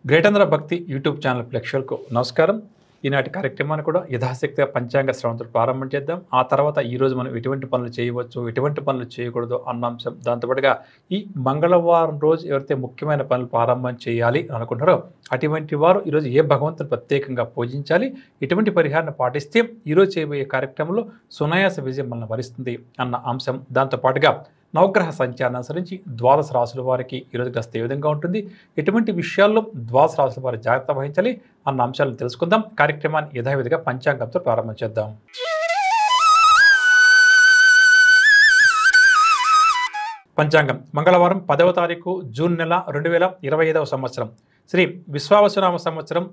గ్రేటంధ్ర భక్తి YouTube channel ప్రేక్షకులకు నమస్కారం. ఈనాటి కార్యక్రమాన్ని కూడా యథాశక్తిగా పంచాంగ శ్రవణంతో ప్రారంభం చేద్దాం. ఆ తర్వాత ఈరోజు మనం ఎటువంటి పనులు చేయవచ్చు, ఎటువంటి పనులు చేయకూడదు అన్న అంశం, దాంతోపాటుగా ఈ మంగళవారం రోజు ఎవరైతే ముఖ్యమైన పనులు ప్రారంభం చేయాలి అనుకుంటారో అటువంటి వారు ఈరోజు ఏ భగవంతుని ప్రత్యేకంగా పూజించాలి, ఎటువంటి పరిహారాన్ని పాటిస్తే ఈరోజు చేయబోయే కార్యక్రమంలో సునాయాస విజయం మనల్ని వరిస్తుంది అన్న అంశం, దాంతోపాటుగా నవగ్రహ సంచారం అనుసరించి ద్వాదశ రాశుల వారికి ఈరోజు కాస్త ఏ విధంగా ఉంటుంది, ఎటువంటి విషయాల్లో ద్వాదశ రాశుల వారు జాగ్రత్త వహించాలి అన్న అంశాలను తెలుసుకుందాం. కార్యక్రమాన్ని యథావిధిగా పంచాంగంతో ప్రారంభం చేద్దాం. పంచాంగం మంగళవారం 10వ తారీఖు జూన్ నెల 2025వ సంవత్సరం శ్రీ విశ్వావసునామ సంవత్సరం,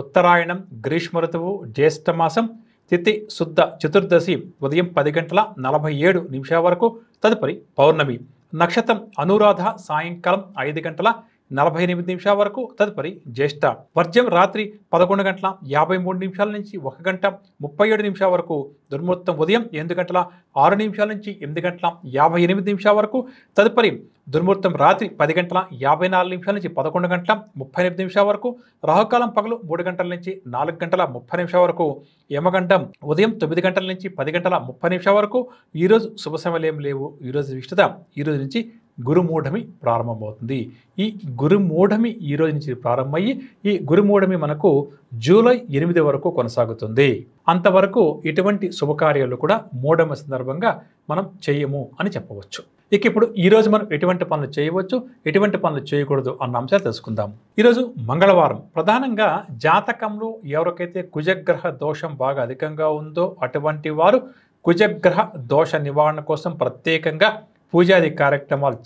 ఉత్తరాయణం, గ్రీష్మ ఋతువు, జ్యేష్ఠమాసం, తిథి శుద్ధ చతుర్దశి ఉదయం 10:47 వరకు, తదుపరి పౌర్ణమి. నక్షత్రం అనురాధ సాయంకాలం 5:48 వరకు, తదుపరి జ్యేష్ఠ. వర్జ్యం రాత్రి 11:53 నుంచి 1:37 వరకు. దుర్ముహూర్తం ఉదయం 8:06 నుంచి 8:58 వరకు, తదుపరి దుర్ముహూర్తం రాత్రి 10:54 నుంచి 11:38 వరకు. రాహుకాలం పగలు 3 గంటల నుంచి 4:30 వరకు. యమగండం ఉదయం 9 గంటల నుంచి 10:30 వరకు. ఈరోజు శుభ సమయాలు ఏం లేవు. ఈరోజు విశిష్టత ఈరోజు నుంచి గురుమూఢమి ప్రారంభమవుతుంది. ఈ గురుమూఢమి ఈరోజు నుంచి ప్రారంభమయ్యి ఈ గురుమూఢమి మనకు జూలై 8 వరకు కొనసాగుతుంది. అంతవరకు ఎటువంటి శుభకార్యాలు కూడా మూఢమి సందర్భంగా మనం చేయము అని చెప్పవచ్చు. ఇక ఇప్పుడు ఈరోజు మనం ఎటువంటి పనులు చేయవచ్చు, ఎటువంటి పనులు చేయకూడదు అన్న అంశాలు తెలుసుకుందాం. ఈరోజు మంగళవారం. ప్రధానంగా జాతకంలో ఎవరికైతే కుజగ్రహ దోషం బాగా అధికంగా ఉందో అటువంటి వారు కుజగ్రహ దోష నివారణ కోసం ప్రత్యేకంగా పూజాది కార్యక్రమాలు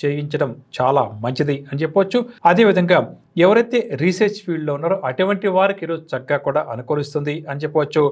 చేయించడం చాలా మంచిది అని చెప్పవచ్చు. అదేవిధంగా ఎవరైతే రీసెర్చ్ ఫీల్డ్లో ఉన్నారో అటువంటి వారికి ఈరోజు చక్కగా కూడా అనుకూలిస్తుంది అని చెప్పవచ్చు.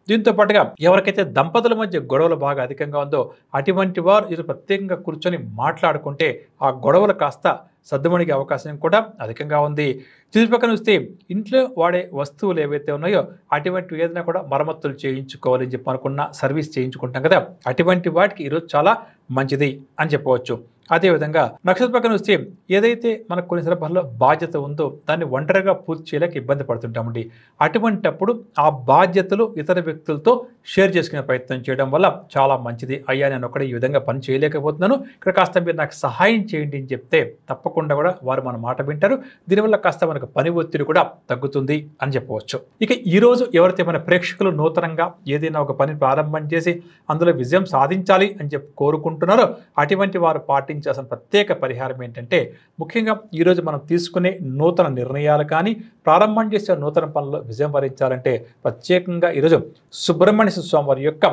దీంతో పాటుగా ఎవరికైతే దంపతుల మధ్య గొడవలు బాగా అధికంగా ఉందో అటువంటి వారు ఈరోజు ప్రత్యేకంగా కూర్చొని మాట్లాడుకుంటే ఆ గొడవలు కాస్త సర్దుమణిగే అవకాశం కూడా అధికంగా ఉంది. చుట్టుపక్కల చూస్తే ఇంట్లో వాడే వస్తువులు ఏవైతే ఉన్నాయో అటువంటి ఏదైనా కూడా మరమ్మతులు చేయించుకోవాలి అని చెప్పి అనుకున్న సర్వీస్ చేయించుకుంటాం కదా, అటువంటి వాటికి ఈరోజు చాలా మంచిది అని చెప్పవచ్చు. అదేవిధంగా నక్షత్ర పక్కన చూస్తే ఏదైతే మనకు కొన్ని సందర్భాల్లో బాధ్యత ఉందో దాన్ని ఒంటరిగా పూర్తి చేయలేక ఇబ్బంది పడుతుంటామండి. అటువంటప్పుడు ఆ బాధ్యతలు ఇతర వ్యక్తులతో షేర్ చేసుకునే ప్రయత్నం చేయడం వల్ల చాలా మంచిది. అయ్యా నేను ఒకటి ఈ విధంగా పని చేయలేకపోతున్నాను, ఇక్కడ కాస్త మీరు నాకు సహాయం చేయండి అని చెప్తే తప్పకుండా కూడా వారు మన మాట వింటారు. దీనివల్ల కాస్త మనకు పని ఒత్తిడి కూడా తగ్గుతుంది అని చెప్పవచ్చు. ఇక ఈరోజు ఎవరైతే మన ప్రేక్షకులు నూతనంగా ఏదైనా ఒక పని ప్రారంభం చేసి అందులో విజయం సాధించాలి అని చెప్పి కోరుకుంటున్నారో అటువంటి వారు పాటించాల్సిన ప్రత్యేక పరిహారం ఏంటంటే, ముఖ్యంగా ఈరోజు మనం తీసుకునే నూతన నిర్ణయాలు కానీ ప్రారంభం చేసే నూతన పనుల్లో విజయం వరించాలంటే ప్రత్యేకంగా ఈరోజు సుబ్రహ్మణ్య స్వామి వారి యొక్క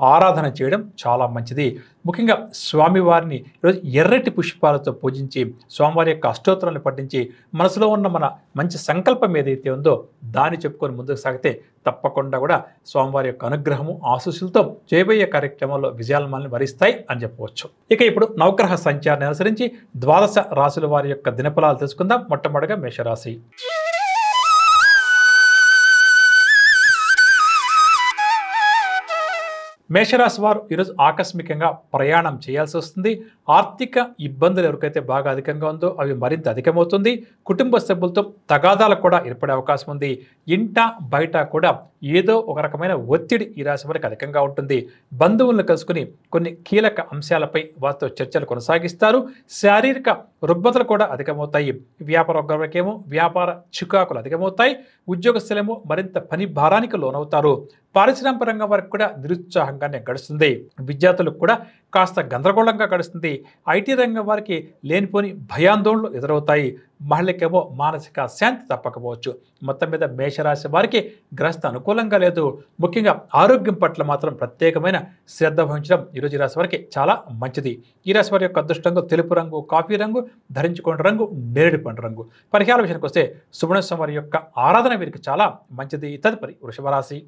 ఆరాధన చేయడం చాలా మంచిది. ముఖ్యంగా స్వామివారిని ఈరోజు ఎర్రటి పుష్పాలతో పూజించి స్వామివారి యొక్క అష్టోత్తరాలను పఠించి మనసులో ఉన్న మన మంచి సంకల్పం ఏదైతే ఉందో దాన్ని చెప్పుకొని ముందుకు సాగితే తప్పకుండా కూడా స్వామివారి యొక్క అనుగ్రహము ఆశీస్సులతో చేయబోయే కార్యక్రమాల్లో విజయాలు మనల్ని వరిస్తాయి అని చెప్పవచ్చు. ఇక ఇప్పుడు నవగ్రహ సంచారాన్ని అనుసరించి ద్వాదశ రాశుల వారి యొక్క దినఫలాలు తెలుసుకుందాం. మొట్టమొదటిగా మేషరాశి. మేషరాశి వారు ఈరోజు ఆకస్మికంగా ప్రయాణం చేయాల్సి వస్తుంది. ఆర్థిక ఇబ్బందులు ఎవరికైతే బాగా అధికంగా ఉందో అవి మరింత అధికమవుతుంది. కుటుంబ సభ్యులతో తగాదాలకు కూడా ఏర్పడే అవకాశం ఉంది. ఇంట బయట కూడా ఏదో ఒక రకమైన ఒత్తిడి ఈ రాశి వారికి అధికంగా ఉంటుంది. బంధువులను కలుసుకుని కొన్ని కీలక అంశాలపై వారితో చర్చలు కొనసాగిస్తారు. శారీరక రుగ్మతలు కూడా అధికమవుతాయి. వ్యాపార వర్గేమో వ్యాపార చికాకులు అధికమవుతాయి. ఉద్యోగస్తులేమో మరింత పని భారానికి లోనవుతారు. పారిశ్రామిక రంగం వారికి కూడా నిరుత్సాహంగానే గడుస్తుంది. విద్యార్థులకు కూడా కాస్త గందరగోళంగా గడుస్తుంది. ఐటీ రంగం వారికి లేనిపోని భయాందోళనలు ఎదురవుతాయి. మహిళకేమో మానసిక శాంతి తప్పకపోవచ్చు. మొత్తం మీద మేషరాశి వారికి గ్రస్త అనుకూలంగా లేదు. ముఖ్యంగా ఆరోగ్యం పట్ల మాత్రం ప్రత్యేకమైన శ్రద్ధ వహించడం ఈరోజు ఈ రాశి వారికి చాలా మంచిది. ఈ రాశి వారి యొక్క అదృష్టంగా తెలుపు రంగు, కాఫీ రంగు, ధరించుకునే రంగు నేరేడు పండు రంగు. పరిహార విషయానికి వస్తే సుబ్రహ్మణ్య స్వామి వారి యొక్క ఆరాధన వీరికి చాలా మంచిది. తదుపరి వృషభ రాశి.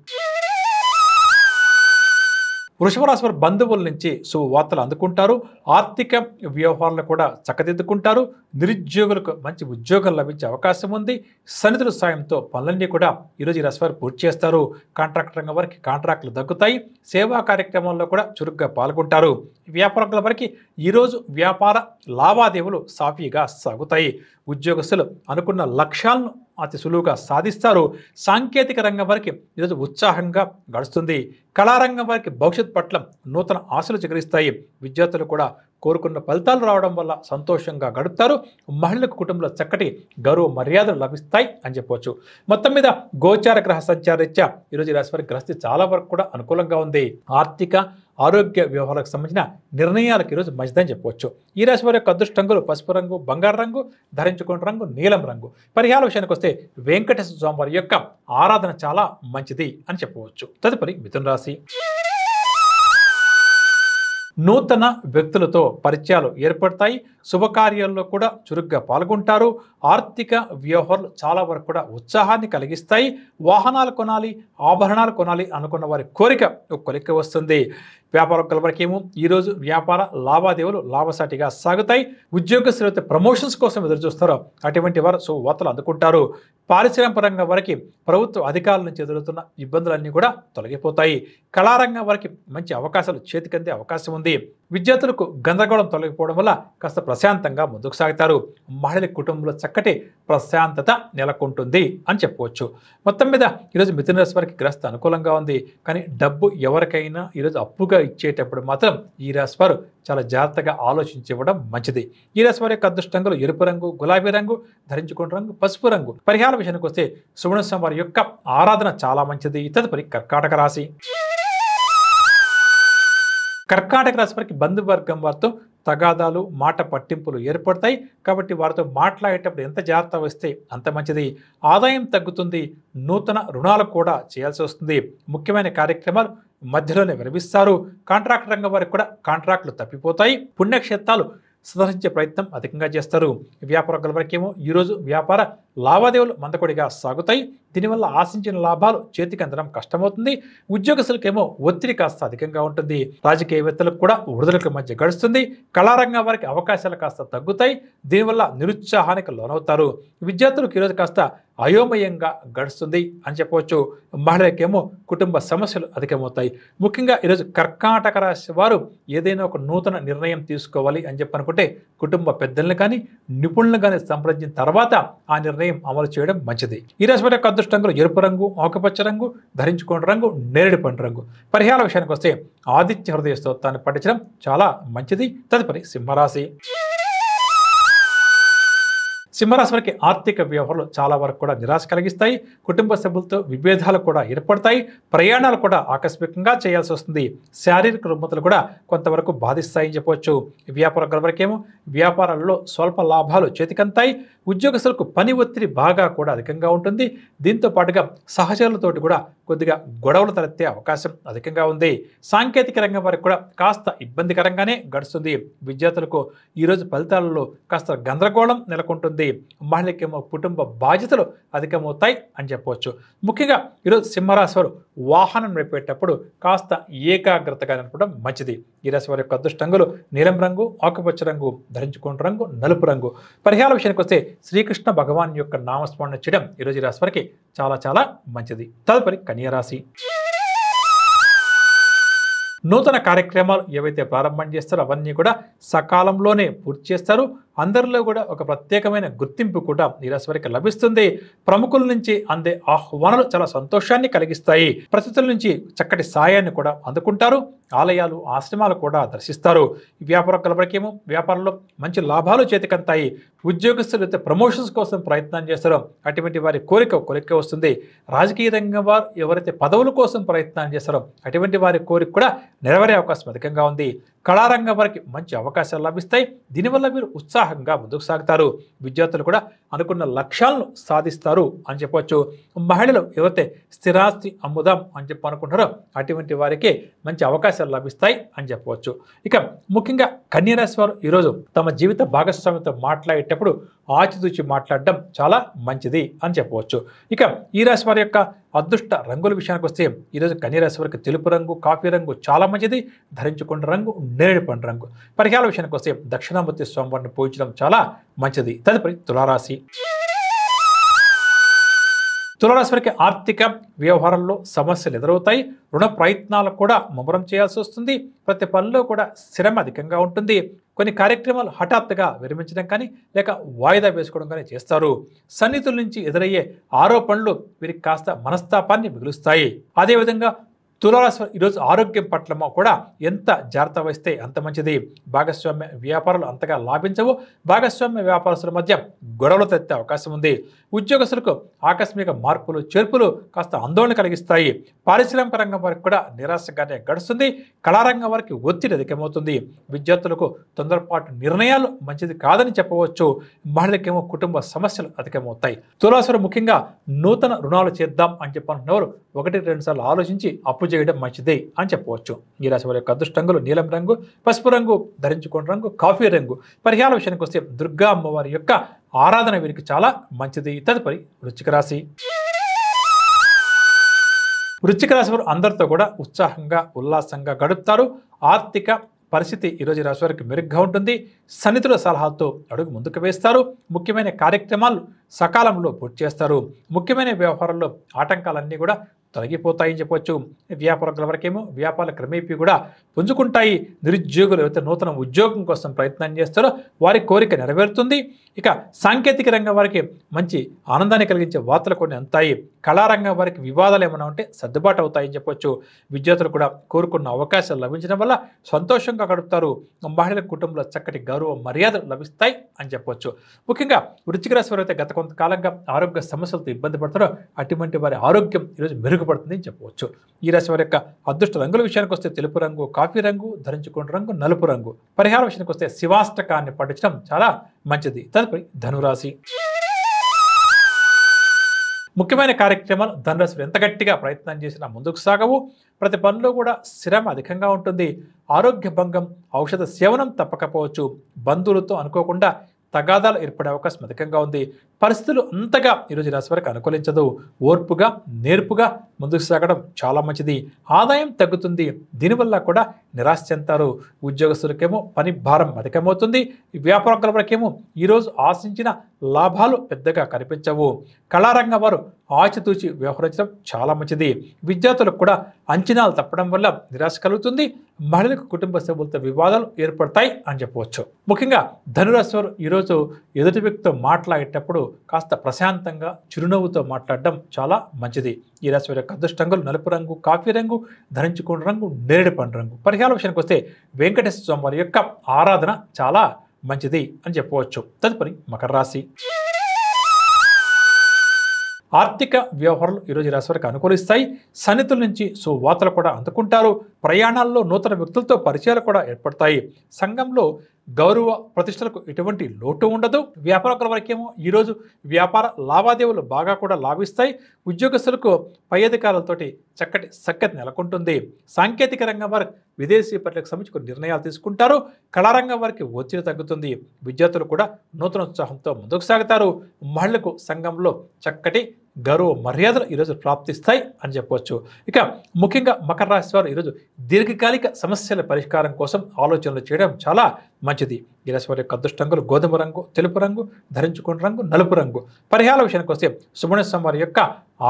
వృషభ రాశి వారి బంధువుల నుంచి శుభవార్తలు అందుకుంటారు. ఆర్థిక వ్యవహారాలు కూడా చక్కదిద్దుకుంటారు. నిరుద్యోగులకు మంచి ఉద్యోగం లభించే అవకాశం ఉంది. సన్నిధుల సాయంతో పనులన్నీ కూడా ఈరోజు ఈ రాశి వారు పూర్తి చేస్తారు. కాంట్రాక్ట్ రంగం వారికి కాంట్రాక్టులు దక్కుతాయి. సేవా కార్యక్రమాల్లో కూడా చురుగ్గా పాల్గొంటారు. వ్యాపారుల వారికి ఈరోజు వ్యాపార లావాదేవీలు సాఫీగా సాగుతాయి. ఉద్యోగస్తులు అనుకున్న లక్ష్యాలను అతి సులువుగా సాధిస్తారు. సాంకేతిక రంగం వారికి ఈరోజు ఉత్సాహంగా గడుస్తుంది. కళారంగం వారికి భవిష్యత్ పట్ల నూతన ఆశలు చిగురిస్తాయి. విద్యార్థులు కూడా కోరుకున్న ఫలితాలు రావడం వల్ల సంతోషంగా గడుపుతారు. మహిళలకు కుటుంబంలో చక్కటి గౌరవ మర్యాదలు లభిస్తాయి అని చెప్పవచ్చు. మొత్తం మీద గోచార గ్రహ సంచారరీత్యా ఈరోజు ఈ రాశి వారి గ్రహస్థితి చాలా వరకు కూడా అనుకూలంగా ఉంది. ఆర్థిక ఆరోగ్య వ్యవహారాలకు సంబంధించిన నిర్ణయాలకు ఈరోజు మంచిదని చెప్పవచ్చు. ఈ రాశి వారి యొక్క అదృష్ట రంగులు పసుపు రంగు, బంగారు రంగు, ధరించుకున్న రంగు నీలం రంగు. పరిహార విషయానికి వస్తే వెంకటేశ్వర స్వామి వారి యొక్క ఆరాధన చాలా మంచిది అని చెప్పవచ్చు. తదుపరి మిథున రాశి. నూతన వ్యక్తులతో పరిచయాలు ఏర్పడతాయి. శుభకార్యాల్లో కూడా చురుగ్గా పాల్గొంటారు. ఆర్థిక వ్యవహారాలు చాలా వరకు కూడా ఉత్సాహాన్ని కలిగిస్తాయి. వాహనాలు కొనాలి, ఆభరణాలు కొనాలి అనుకున్న వారి కోరిక కొలిక్కి వస్తుంది. వ్యాపారం వారికేమో ఈరోజు వ్యాపార లావాదేవీలు లాభసాటిగా సాగుతాయి. ఉద్యోగస్తులైతే ప్రమోషన్స్ కోసం ఎదురు చూస్తారో అటువంటి వారు శుభవార్తలు అందుకుంటారు. పారిశ్రామిక రంగం వారికి ప్రభుత్వ అధికారుల నుంచి ఎదురుతున్న ఇబ్బందులన్నీ కూడా తొలగిపోతాయి. కళారంగం వారికి మంచి అవకాశాలు చేతికందే అవకాశం ఉంది. విద్యార్థులకు గందరగోళం తొలగిపోవడం వల్ల కాస్త ప్రశాంతంగా ముందుకు సాగుతారు. మహిళల కుటుంబంలో చక్కటి ప్రశాంతత నెలకొంటుంది అని చెప్పవచ్చు. మొత్తం మీద ఈరోజు మిథున రాశి వారికి గ్రస్త అనుకూలంగా ఉంది. కానీ డబ్బు ఎవరికైనా ఈరోజు అప్పుగా ఇచ్చేటప్పుడు మాత్రం ఈ రాశి వారు చాలా జాగ్రత్తగా ఆలోచించి ఇవ్వడం మంచిది. ఈ రాశి వారి యొక్క అదృష్ట రంగులు ఎరుపు రంగు, గులాబీ రంగు, ధరించుకున్న రంగు పసుపు రంగు. పరిహార విషయానికి వస్తే సుబ్రహ్మణ్య స్వామి వారి యొక్క ఆరాధన చాలా మంచిది. తదుపరి కర్కాటక రాశి. కర్కాటక రాశి వారికి బంధువర్గం వారితో తగాదాలు, మాట పట్టింపులు ఏర్పడతాయి. కాబట్టి వారితో మాట్లాడేటప్పుడు ఎంత జాగ్రత్త వస్తే అంత మంచిది. ఆదాయం తగ్గుతుంది. నూతన రుణాలు కూడా చేయాల్సి వస్తుంది. ముఖ్యమైన కార్యక్రమాలు మధ్యలోనే విరమిస్తారు. కాంట్రాక్ట్ రంగం వారికి కూడా కాంట్రాక్టులు తప్పిపోతాయి. పుణ్యక్షేత్రాలు సందర్శించే ప్రయత్నం అధికంగా చేస్తారు. వ్యాపార వారికేమో ఈరోజు వ్యాపార లావాదేవీలు మందకొడిగా సాగుతాయి. దీనివల్ల ఆశించిన లాభాలు చేతికి అందడం కష్టమవుతుంది. ఉద్యోగస్తులకేమో ఒత్తిడి కాస్త అధికంగా ఉంటుంది. రాజకీయవేత్తలకు కూడా విడుదలకు మధ్య గడుస్తుంది. కళారంగం వారికి అవకాశాలు కాస్త తగ్గుతాయి. దీనివల్ల నిరుత్సాహానికి లోనవుతారు. విద్యార్థులకు ఈరోజు కాస్త అయోమయంగా గడుస్తుంది అని చెప్పవచ్చు. మహిళలకేమో కుటుంబ సమస్యలు అధికమవుతాయి. ముఖ్యంగా ఈరోజు కర్కాటక రాశి వారు ఏదైనా ఒక నూతన నిర్ణయం తీసుకోవాలి అని చెప్పనుకుంటే కుటుంబ పెద్దలను కానీ నిపుణులను కానీ సంప్రదించిన తర్వాత ఆ నిర్ణయం అమలు చేయడం మంచిది. ఈ రాశి వారి యొక్క అదృష్ట రంగులు ఎరుపు రంగు, ఆకుపచ్చ రంగు, ధరించుకున్న రంగు నేరేడు పండు రంగు. పరిహార విషయానికి వస్తే ఆదిత్య హృదయ స్తోత్రాన్ని పఠించడం చాలా మంచిది. తదుపరి సింహరాశి. సింహరాశి వారికి ఆర్థిక వ్యవహారాలు చాలా వరకు కూడా నిరాశ కలిగిస్తాయి. కుటుంబ సభ్యులతో విభేదాలు కూడా ఏర్పడతాయి. ప్రయాణాలు కూడా ఆకస్మికంగా చేయాల్సి వస్తుంది. శారీరక రుగ్మతలు కూడా కొంతవరకు బాధిస్తాయని చెప్పవచ్చు. వ్యాపార వరకేమో వ్యాపారాలలో స్వల్ప లాభాలు చేతికంతాయి. ఉద్యోగస్తులకు పని ఒత్తిడి బాగా కూడా అధికంగా ఉంటుంది. దీంతో పాటుగా సహచరులతోటి కూడా కొద్దిగా గొడవలు తలెత్తే అవకాశం అధికంగా ఉంది. సాంకేతిక రంగం వారికి కూడా కాస్త ఇబ్బందికరంగానే గడుస్తుంది. విద్యార్థులకు ఈరోజు ఫలితాలలో కాస్త గందరగోళం నెలకొంటుంది. మహిళకేమో కుటుంబ బాధ్యతలు అధికమవుతాయి అని చెప్పవచ్చు. ముఖ్యంగా ఈరోజు సింహరాశి వారు వాహనం నడిపేటప్పుడు కాస్త ఏకాగ్రతగా నడపడం మంచిది. ఈ రాశి వారి యొక్క అదృష్ట రంగులు నీలం రంగు, ఆకుపచ్చ రంగు, ధరించుకున్న రంగు నలుపు రంగు. పరిహార విషయానికి వస్తే శ్రీకృష్ణ భగవాన్ యొక్క నామస్మరణ చేయడం ఈరోజు ఈ రాశి వారికి చాలా చాలా మంచిది. తదుపరి కన్యా రాశి. నూతన కార్యక్రమాలు ఏవైతే ప్రారంభం చేస్తారో అవన్నీ కూడా సకాలంలోనే పూర్తి చేస్తారు. అందరిలో కూడా ఒక ప్రత్యేకమైన గుర్తింపు కూడా ఈ రాశి వారికి లభిస్తుంది. ప్రముఖుల నుంచి అందే ఆహ్వానాలు చాలా సంతోషాన్ని కలిగిస్తాయి. ప్రతితుల నుంచి చక్కటి సాయాన్ని కూడా అందుకుంటారు. ఆలయాలు, ఆశ్రమాలు కూడా దర్శిస్తారు. వ్యాపార వారికేమో వ్యాపారంలో మంచి లాభాలు చేతికంతాయి. ఉద్యోగస్తులు అయితే ప్రమోషన్స్ కోసం ప్రయత్నం చేస్తారో అటువంటి వారి కోరిక వస్తుంది. రాజకీయ రంగం వారు ఎవరైతే పదవుల కోసం ప్రయత్నం చేస్తారో అటువంటి వారి కోరిక కూడా నెరవేరే అవకాశం అధికంగా ఉంది. కళారంగం వారికి మంచి అవకాశాలు లభిస్తాయి. దీనివల్ల మీరు ఉత్సాహంగా ముందుకు సాగుతారు. విద్యార్థులు కూడా అనుకున్న లక్ష్యాలను సాధిస్తారు అని చెప్పవచ్చు. మహిళలు ఎవరైతే స్థిరాస్తి అమ్ముదాం అని చెప్పి అనుకుంటారో అటువంటి వారికి మంచి అవకాశాలు లభిస్తాయి అని చెప్పవచ్చు. ఇక ముఖ్యంగా కన్యా రాశి వారు ఈరోజు తమ జీవిత భాగస్వామితో మాట్లాడేటప్పుడు ఆచితూచి మాట్లాడడం చాలా మంచిది అని చెప్పవచ్చు. ఇక ఈ రాశి వారి యొక్క అదృష్ట రంగుల విషయానికి వస్తే ఈరోజు కన్యా రాశి వారికి తెలుపు రంగు, కాఫీ రంగు చాలా మంచిది. ధరించుకున్న రంగు నేరేడు పండు రంగు. పరిహారాల విషయానికి వస్తే దక్షిణామూర్తి స్వామివారిని పూజించడం చాలా మంచిది. తదుపరి తులారాశి. తులారాశి వారికి ఆర్థిక వ్యవహారంలో సమస్యలు ఎదురవుతాయి. రుణ ప్రయత్నాలు కూడా ముమ్మరం చేయాల్సి వస్తుంది. ప్రతి పనిలో కూడా శ్రమ అధికంగా ఉంటుంది. కొన్ని కార్యక్రమాలు హఠాత్తుగా విరమించడం కానీ లేక వాయిదా వేసుకోవడం కానీ చేస్తారు. సన్నిహితుల నుంచి ఎదురయ్యే ఆరోపణలు వీరికి కాస్త మనస్తాపాన్ని మిగులుస్తాయి. అదేవిధంగా తులారాశి ఈరోజు ఆరోగ్యం పట్ల కూడా ఎంత జాగ్రత్త వహిస్తే అంత మంచిది. భాగస్వామ్య వ్యాపారాలు అంతగా లాభించవు. భాగస్వామ్య వ్యాపారస్తుల మధ్య గొడవలు తెచ్చే అవకాశం ఉంది. ఉద్యోగస్తులకు ఆకస్మిక మార్పులు చేర్పులు కాస్త ఆందోళన కలిగిస్తాయి. పారిశ్రామిక రంగం వారికి కూడా నిరాశగానే గడుస్తుంది. కళారంగం వారికి ఒత్తిడి అధికమవుతుంది. విద్యార్థులకు తొందరపాటు నిర్ణయాలు మంచిది కాదని చెప్పవచ్చు. మహిళలకేమో కుటుంబ సమస్యలు అధికమవుతాయి. తులారాశి ముఖ్యంగా నూతన రుణాలు చేద్దాం అని చెప్పనున్నవారు 1-2 సార్లు ఆలోచించి అప్పు చేయడం మంచిది అని చెప్పవచ్చు. ఈ రాశి వారి యొక్క అదృష్టంగులు నీలం రంగు, పసుపు రంగు, ధరించుకున్న రంగు కాఫీ రంగు. పరిహార విషయానికి వస్తే దుర్గా అమ్మవారి యొక్క ఆరాధన వీరికి చాలా మంచిది. తదుపరి వృశ్చిక రాశి. వృశ్చిక రాశి వారు అందరితో కూడా ఉత్సాహంగా ఉల్లాసంగా గడుపుతారు. ఆర్థిక పరిస్థితి ఈరోజు రాశి వారికి మెరుగ్గా ఉంటుంది. సన్నిహితుల సలహాతో అడుగు ముందుకు వేస్తారు. ముఖ్యమైన కార్యక్రమాలు సకాలంలో పూర్తి చేస్తారు. ముఖ్యమైన వ్యవహారాల్లో ఆటంకాలన్నీ కూడా తొలగిపోతాయని చెప్పవచ్చు. వ్యాపారుల వరకేమో వ్యాపారాల క్రమేపీ కూడా పుంజుకుంటాయి. నిరుద్యోగులు ఎవరైతే నూతన ఉద్యోగం కోసం ప్రయత్నం చేస్తారో వారి కోరిక నెరవేరుతుంది. ఇక సాంకేతిక రంగం వారికి మంచి ఆనందాన్ని కలిగించే వార్తలు కొన్ని అందుతాయి. కళారంగం వారికి వివాదాలు ఏమైనా ఉంటే సర్దుబాటు అవుతాయని చెప్పవచ్చు. విద్యార్థులు కూడా కోరుకున్న అవకాశాలు లభించడం వల్ల సంతోషంగా గడుపుతారు. మహిళల కుటుంబంలో చక్కటి గౌరవ మర్యాదలు లభిస్తాయి అని చెప్పవచ్చు. ముఖ్యంగా వృశ్చిక రాశి వారు అయితే గత కొంతకాలంగా ఆరోగ్య సమస్యలతో ఇబ్బంది పడతారో అటువంటి వారి ఆరోగ్యం ఈరోజు మెరుగుపడుతుంది అని చెప్పవచ్చు. ఈ రాశి వారి యొక్క అదృష్ట రంగుల విషయానికి వస్తే తెలుపు రంగు, కాఫీ రంగు, ధరించుకున్న రంగు నలుపు రంగు. పరిహార విషయానికి వస్తే శివాష్టకాన్ని పఠించడం చాలా మంచిది. తదుపరి ధనురాశి. ముఖ్యమైన కార్యక్రమాలు ధనురాశి ఎంత గట్టిగా ప్రయత్నం చేసినా ముందుకు సాగవు. ప్రతి పనిలో కూడా శ్రమ అధికంగా ఉంటుంది. ఆరోగ్య భంగం, ఔషధ సేవనం తప్పకపోవచ్చు. బంధువులతో అనుకోకుండా తగాదాలు ఏర్పడే అవకాశం అధికంగా ఉంది. పరిస్థితులు అంతగా ఈరోజు రాశి వారికి అనుకూలించదు. ఓర్పుగా నేర్పుగా ముందుకు సాగడం చాలా మంచిది. ఆదాయం తగ్గుతుంది. దీనివల్ల కూడా నిరాశ చెందుతారు. ఉద్యోగస్తులకేమో పని భారం అధికమవుతుంది. వ్యాపారుల వరకేమో ఈరోజు ఆశించిన లాభాలు పెద్దగా కనిపించవు. కళారంగం వారు ఆచితూచి వ్యవహరించడం చాలా మంచిది. విద్యార్థులకు కూడా అంచనాలు తప్పడం వల్ల నిరాశ కలుగుతుంది. మహిళలకు కుటుంబ సభ్యులతో వివాదాలు ఏర్పడతాయి అని చెప్పవచ్చు. ముఖ్యంగా ధనురాశి వారు ఈరోజు ఎదుటి వ్యక్తితో మాట్లాడేటప్పుడు కాస్త ప్రశాంతంగా చిరునవ్వుతో మాట్లాడడం చాలా మంచిది. ఈ రాశి వారి యొక్క అదృష్టంగులు నలుపు రంగు, కాఫీ రంగు, ధరించుకున్న రంగు నేరేడు పండు రంగు. పరిహార విషయానికి వస్తే వెంకటేశ్వర స్వామి వారి యొక్క ఆరాధన చాలా మంచిది అని చెప్పవచ్చు. తదుపరి మకర రాశి. ఆర్థిక వ్యవహారాలు ఈరోజు రాశి వారికి అనుకూలిస్తాయి. సన్నిహితుల నుంచి సువార్తలు కూడా అందుకుంటారు. ప్రయాణాల్లో నూతన వ్యక్తులతో పరిచయాలు కూడా ఏర్పడతాయి. సంఘంలో గౌరవ ప్రతిష్టలకు ఎటువంటి లోటు ఉండదు. వ్యాపారుల వరకేమో ఈరోజు వ్యాపార లావాదేవీలు బాగా కూడా లాభిస్తాయి. ఉద్యోగస్తులకు పై అధికారులతోటి చక్కటి సఖ్యత నెలకొంటుంది. సాంకేతిక రంగం వారికి విదేశీ పర్యటనకు సంబంధించి కొన్ని నిర్ణయాలు తీసుకుంటారు. కళారంగం వారికి ఒత్తిడి తగ్గుతుంది. విద్యార్థులు కూడా నూతన ఉత్సాహంతో ముందుకు సాగుతారు. మహిళలకు సంఘంలో చక్కటి గౌరవ మర్యాదలు ఈరోజు ప్రాప్తిస్తాయి అని చెప్పవచ్చు. ఇక ముఖ్యంగా మకర రాశి వారు ఈరోజు దీర్ఘకాలిక సమస్యల పరిష్కారం కోసం ఆలోచనలు చేయడం చాలా మంచిది. ఈ రాశి వారి యొక్క అదృష్టంగులు గోధుమ రంగు, తెలుపు రంగు, ధరించుకున్న రంగు నలుపు రంగు. పరిహార విషయానికి వస్తే సుబ్రహ్మణ్య స్వామి వారి యొక్క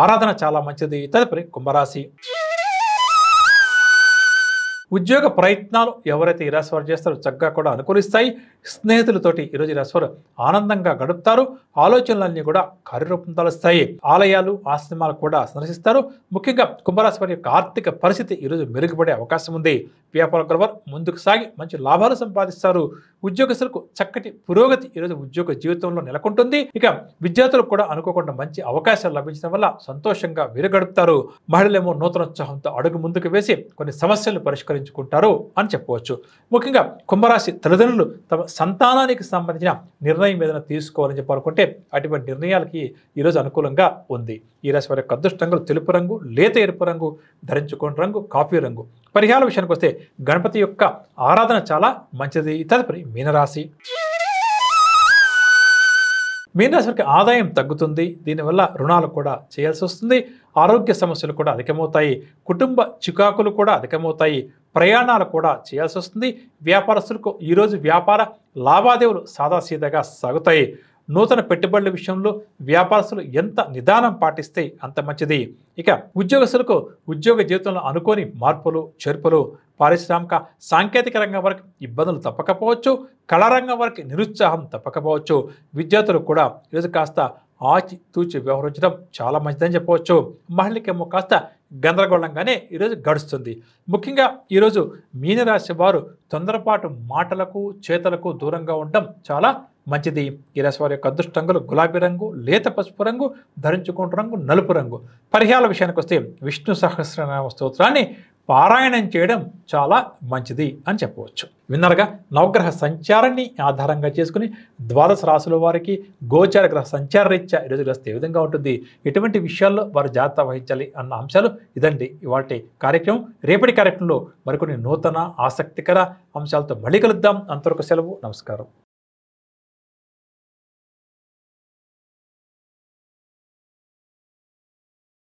ఆరాధన చాలా మంచిది. తదుపరి కుంభరాశి. ఉద్యోగ ప్రయత్నాలు ఎవరైతే ఈ రాశి వారు చేస్తారో చక్కగా కూడా అనుకూలిస్తాయి. స్నేహితులతోటి ఈరోజు ఈ రాశి వారు ఆనందంగా గడుపుతారు. ఆలోచనలన్నీ కూడా కార్యరూపం తలుస్తాయి. ఆలయాలు, ఆశ్రమాలు కూడా సందర్శిస్తారు. ముఖ్యంగా కుంభరాశి వారి యొక్క ఆర్థిక పరిస్థితి ఈరోజు మెరుగుపడే అవకాశం ఉంది. వ్యాపారంలో వారు ముందుకు సాగి మంచి లాభాలు సంపాదిస్తారు. ఉద్యోగస్తులకు చక్కటి పురోగతి ఈరోజు ఉద్యోగ జీవితంలో నెలకొంటుంది. ఇక విద్యార్థులకు కూడా అనుకోకుండా మంచి అవకాశాలు లభించడం వల్ల సంతోషంగా వీరగడుపుతారు. మహిళలేమో నూతన ఉత్సాహంతో అడుగు ముందుకు వేసి కొన్ని సమస్యలను పరిష్కరించుకుంటారు అని చెప్పవచ్చు. ముఖ్యంగా కుంభరాశి తల్లిదండ్రులు తమ సంతానానికి సంబంధించిన నిర్ణయం ఏదైనా తీసుకోవాలని చెప్పాలనుకుంటే అటువంటి నిర్ణయాలకి ఈరోజు అనుకూలంగా ఉంది. ఈ రాశి వారి యొక్క అదృష్ట రంగులు తెలుపు రంగు, లేత ఎరుపు రంగు, ధరించుకున్న రంగు కాఫీ రంగు. పరిహార విషయానికి వస్తే గణపతి యొక్క ఆరాధన చాలా మంచిది. తదుపరి మీనరాశి. మీనరాశి వారికి ఆదాయం తగ్గుతుంది. దీనివల్ల రుణాలు కూడా చేయాల్సి వస్తుంది. ఆరోగ్య సమస్యలు కూడా అధికమవుతాయి. కుటుంబ చికాకులు కూడా అధికమవుతాయి. ప్రయాణాలు కూడా చేయాల్సి వస్తుంది. వ్యాపారస్తులకు ఈరోజు వ్యాపార లావాదేవీలు సాదాసీదాగా సాగుతాయి. నూతన పెట్టుబడుల విషయంలో వ్యాపారస్తులు ఎంత నిదానం పాటిస్తే అంత మంచిది. ఇక ఉద్యోగస్తులకు ఉద్యోగ జీవితంలో అనుకోని మార్పులు చేర్పులు, పారిశ్రామిక సాంకేతిక రంగం వరకు ఇబ్బందులు తప్పకపోవచ్చు. కళారంగం వరకు నిరుత్సాహం తప్పకపోవచ్చు. విద్యార్థులు కూడా ఈరోజు కాస్త ఆచి తూచి వ్యవహరించడం చాలా మంచిదని చెప్పవచ్చు. మహిళకేమో కాస్త గందరగోళంగానే ఈరోజు గడుస్తుంది. ముఖ్యంగా ఈరోజు మీనరాశి వారు తొందరపాటు మాటలకు చేతలకు దూరంగా ఉండడం చాలా మంచిది. ఈ రాశి వారి యొక్క అదృష్ట రంగులు గులాబీ రంగు, లేత పసుపు రంగు, ధరించుకుంటు రంగు నలుపు రంగు. పరిహార విషయానికి వస్తే విష్ణు సహస్రనామ స్తోత్రాన్ని పారాయణం చేయడం చాలా మంచిది అని చెప్పవచ్చు. విన్నారుగా, నవగ్రహ సంచారాన్ని ఆధారంగా చేసుకుని ద్వాదశ రాశుల వారికి గోచార గ్రహ సంచార రీత్యా ఈరోజు గ్రస్తే ఏ విధంగా ఉంటుంది, ఎటువంటి విషయాల్లో వారు జాగ్రత్త వహించాలి అన్న అంశాలు ఇదండి ఇవాల్టి కార్యక్రమం. రేపటి కార్యక్రమంలో మరికొన్ని నూతన ఆసక్తికర అంశాలతో మళ్ళీ కలుద్దాం. అంతవరకు సెలవు. నమస్కారం.